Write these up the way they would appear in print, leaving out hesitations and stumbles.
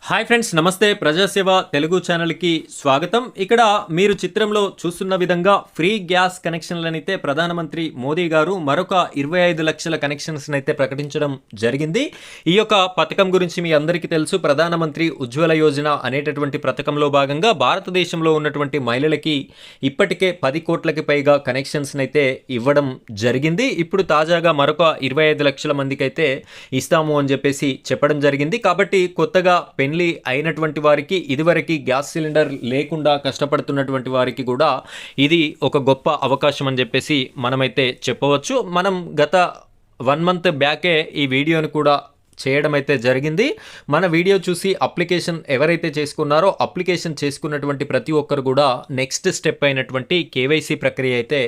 Hi friends, నమస్తే. ప్రజాసేవ తెలుగు ఛానల్కి స్వాగతం. ఇక్కడ మీరు చిత్రంలో చూస్తున్న విధంగా ఫ్రీ గ్యాస్ కనెక్షన్లనైతే ప్రధానమంత్రి మోదీ గారు మరొక 25 లక్షల కనెక్షన్స్ అయితే ప్రకటించడం జరిగింది. ఈ యొక్క పథకం గురించి మీ అందరికీ తెలుసు. ప్రధానమంత్రి ఉజ్వల యోజన అనేటటువంటి పథకంలో భాగంగా భారతదేశంలో ఉన్నటువంటి మహిళలకి ఇప్పటికే 10 కోట్లకి పైగా కనెక్షన్స్ అయితే ఇవ్వడం జరిగింది. ఇప్పుడు తాజాగా మరొక 25 లక్షల మందికి అయితే ఇస్తాము అని చెప్పేసి చెప్పడం జరిగింది. కాబట్టి కొత్తగా పెళ్లి అయినటువంటి వారికి, ఇదివరకు గ్యాస్ సిలిండర్ లేకుండా కష్టపడుతున్నటువంటి వారికి కూడా ఇది ఒక గొప్ప అవకాశం అని చెప్పేసి మనమైతే చెప్పవచ్చు. మనం గత 1 మంత్ బ్యాకే ఈ వీడియోని కూడా చేయడం అయితే జరిగింది. మన వీడియో చూసి అప్లికేషన్ ఎవరైతే చేసుకున్నారో అప్లికేషన్ చేసుకున్నటువంటి ప్రతి ఒక్కరు కూడా నెక్స్ట్ స్టెప్ అయినటువంటి కేవైసీ ప్రక్రియ అయితే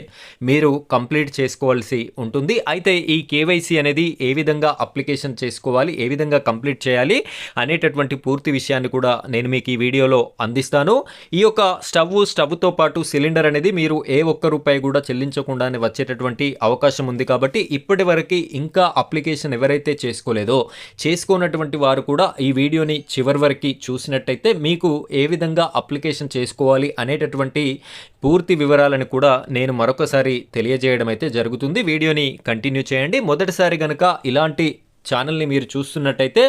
మీరు కంప్లీట్ చేసుకోవాల్సి ఉంటుంది. అయితే ఈ కేవైసీ అనేది ఏ విధంగా అప్లికేషన్ చేసుకోవాలి, ఏ విధంగా కంప్లీట్ చేయాలి అనేటటువంటి పూర్తి విషయాన్ని కూడా నేను మీకు ఈ వీడియోలో అందిస్తాను. ఈ యొక్క స్టవ్తో పాటు సిలిండర్ అనేది మీరు ఏ ఒక్క రూపాయి కూడా చెల్లించకుండానే వచ్చేటటువంటి అవకాశం ఉంది. కాబట్టి ఇప్పటి వరకు ఇంకా అప్లికేషన్ ఎవరైతే చేసుకోలేదో, చేసుకున్నటువంటి వారు కూడా ఈ వీడియోని చివరి వరకు చూసినట్టయితే మీకు ఏ విధంగా అప్లికేషన్ చేసుకోవాలి అనేటటువంటి పూర్తి వివరాలను కూడా నేను మరొకసారి తెలియజేయడం అయితే జరుగుతుంది. వీడియోని కంటిన్యూ చేయండి. మొదటిసారి కనుక ఇలాంటి ఛానల్ని మీరు చూస్తున్నట్టయితే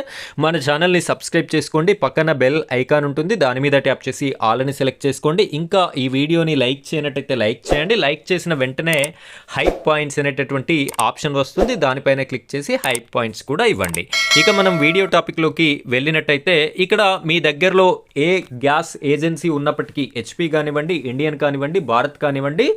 మన ఛానల్ని సబ్స్క్రైబ్ చేసుకోండి. పక్కన బెల్ ఐకాన్ ఉంటుంది, దాని మీద ట్యాప్ చేసి ఆల్ అని సెలెక్ట్ చేసుకోండి. ఇంకా ఈ వీడియోని లైక్ చేయనట్టయితే లైక్ చేయండి. లైక్ చేసిన వెంటనే హైప్ పాయింట్స్ అనేటటువంటి ఆప్షన్ వస్తుంది, దానిపైన క్లిక్ చేసి హైప్ పాయింట్స్ కూడా ఇవ్వండి. ఇక మనం వీడియో టాపిక్లోకి వెళ్ళినట్టయితే ఇక్కడ మీ దగ్గరలో ఏ గ్యాస్ ఏజెన్సీ ఉన్నప్పటికీ, హెచ్పి కానివ్వండి, ఇండియన్ కానివ్వండి, భారత్ కానివ్వండి,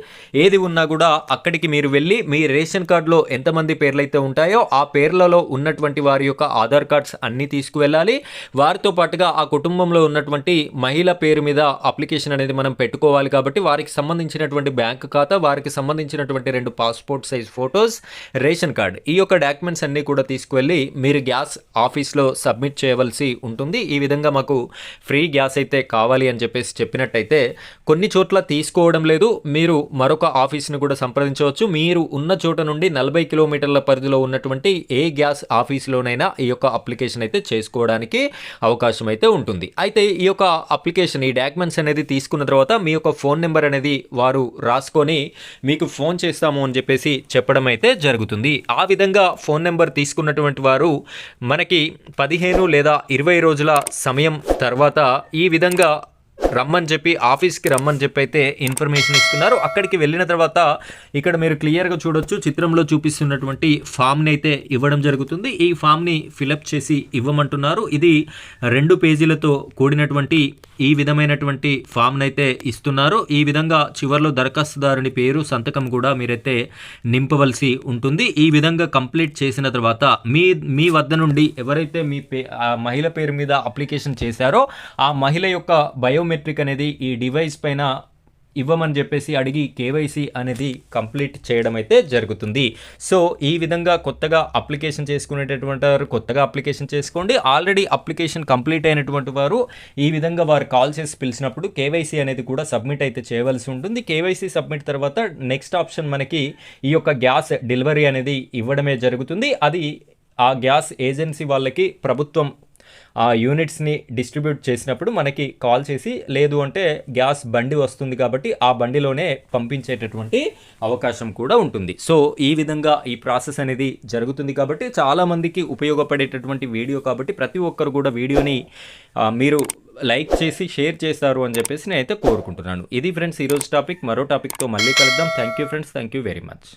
ఏది ఉన్నా కూడా అక్కడికి మీరు వెళ్ళి మీ రేషన్ కార్డులో ఎంతమంది పేర్లు అయితే ఉంటాయో ఆ పేర్లలో ఉన్నటువంటి వారి యొక్క ఆధార్ కార్డ్స్ అన్నీ తీసుకువెళ్ళాలి. వారితో పాటుగా ఆ కుటుంబంలో ఉన్నటువంటి మహిళ పేరు మీద అప్లికేషన్ అనేది మనం పెట్టుకోవాలి. కాబట్టి వారికి సంబంధించినటువంటి బ్యాంక్ ఖాతా, వారికి సంబంధించినటువంటి 2 passport size photos, ration card, ఈ యొక్క డాక్యుమెంట్స్ అన్నీ కూడా తీసుకువెళ్ళి మీరు గ్యాస్ ఆఫీస్లో సబ్మిట్ చేయవలసి ఉంటుంది. ఈ విధంగా మాకు ఫ్రీ గ్యాస్ అయితే కావాలి అని చెప్పేసి చెప్పినట్టయితే కొన్ని చోట్ల తీసుకోవడం లేదు, మీరు మరొక ఆఫీస్ను కూడా సంప్రదించవచ్చు. మీరు ఉన్న చోట నుండి 40 కిలోమీటర్ల పరిధిలో ఉన్నటువంటి ఏ గ్యాస్ ఆఫీస్లోనైనా ఈ యొక్క అప్లికేషన్ అయితే చేసుకోవడానికి అవకాశం అయితే ఉంటుంది. అయితే ఈ యొక్క అప్లికేషన్, ఈ డాక్యుమెంట్స్ అనేది తీసుకున్న తర్వాత మీ యొక్క ఫోన్ నెంబర్ అనేది వారు రాసుకొని మీకు ఫోన్ చేస్తాము అని చెప్పేసి చెప్పడం అయితే జరుగుతుంది. ఆ విధంగా ఫోన్ నెంబర్ తీసుకున్నటువంటి వారు మనకి 15 లేదా 20 రోజుల సమయం తర్వాత ఈ విధంగా రమ్మని చెప్పి, ఆఫీస్కి రమ్మని చెప్పి అయితే ఇన్ఫర్మేషన్ ఇస్తున్నారు. అక్కడికి వెళ్ళిన తర్వాత ఇక్కడ మీరు క్లియర్గా చూడొచ్చు, చిత్రంలో చూపిస్తున్నటువంటి ఫామ్ని అయితే ఇవ్వడం జరుగుతుంది. ఈ ఫామ్ని ఫిలప్ చేసి ఇవ్వమంటున్నారు. ఇది 2 పేజీలతో కూడినటువంటి ఈ విధమైనటువంటి ఫామ్ని అయితే ఇస్తున్నారు. ఈ విధంగా చివరిలో దరఖాస్తుదారుని పేరు, సంతకం కూడా మీరైతే నింపవలసి ఉంటుంది. ఈ విధంగా కంప్లీట్ చేసిన తర్వాత మీ వద్ద నుండి ఎవరైతే ఆ మహిళ పేరు మీద అప్లికేషన్ చేశారో ఆ మహిళ యొక్క బయోమెట్రిక్ అనేది ఈ డివైస్ పైన ఇవ్వమని చెప్పేసి అడిగి కేవైసీ అనేది కంప్లీట్ చేయడం అయితే జరుగుతుంది. సో ఈ విధంగా కొత్తగా అప్లికేషన్ చేసుకునేటటువంటి వారు కొత్తగా అప్లికేషన్ చేసుకోండి. ఆల్రెడీ అప్లికేషన్ కంప్లీట్ అయినటువంటి వారు ఈ విధంగా వారు కాల్ చేసి పిలిచినప్పుడు కేవైసీ అనేది కూడా సబ్మిట్ అయితే చేయవలసి ఉంటుంది. కేవైసీ సబ్మిట్ తర్వాత నెక్స్ట్ ఆప్షన్ మనకి ఈ యొక్క గ్యాస్ డెలివరీ అనేది ఇవ్వడమే జరుగుతుంది. అది ఆ గ్యాస్ ఏజెన్సీ వాళ్ళకి ప్రభుత్వం ఆ యూనిట్స్ని డిస్ట్రిబ్యూట్ చేసినప్పుడు మనకి కాల్ చేసి, లేదు అంటే గ్యాస్ బండి వస్తుంది కాబట్టి ఆ బండిలోనే పంపించేటటువంటి అవకాశం కూడా ఉంటుంది. సో ఈ విధంగా ఈ ప్రాసెస్ అనేది జరుగుతుంది. కాబట్టి చాలామందికి ఉపయోగపడేటటువంటి వీడియో కాబట్టి ప్రతి ఒక్కరు కూడా వీడియోని మీరు లైక్ చేసి షేర్ చేస్తారు అని చెప్పేసి నేనైతే కోరుకుంటున్నాను. ఇది ఫ్రెండ్స్ ఈరోజు టాపిక్. మరో టాపిక్తో మళ్ళీ కలుద్దాం. Thank you friends, thank you very much.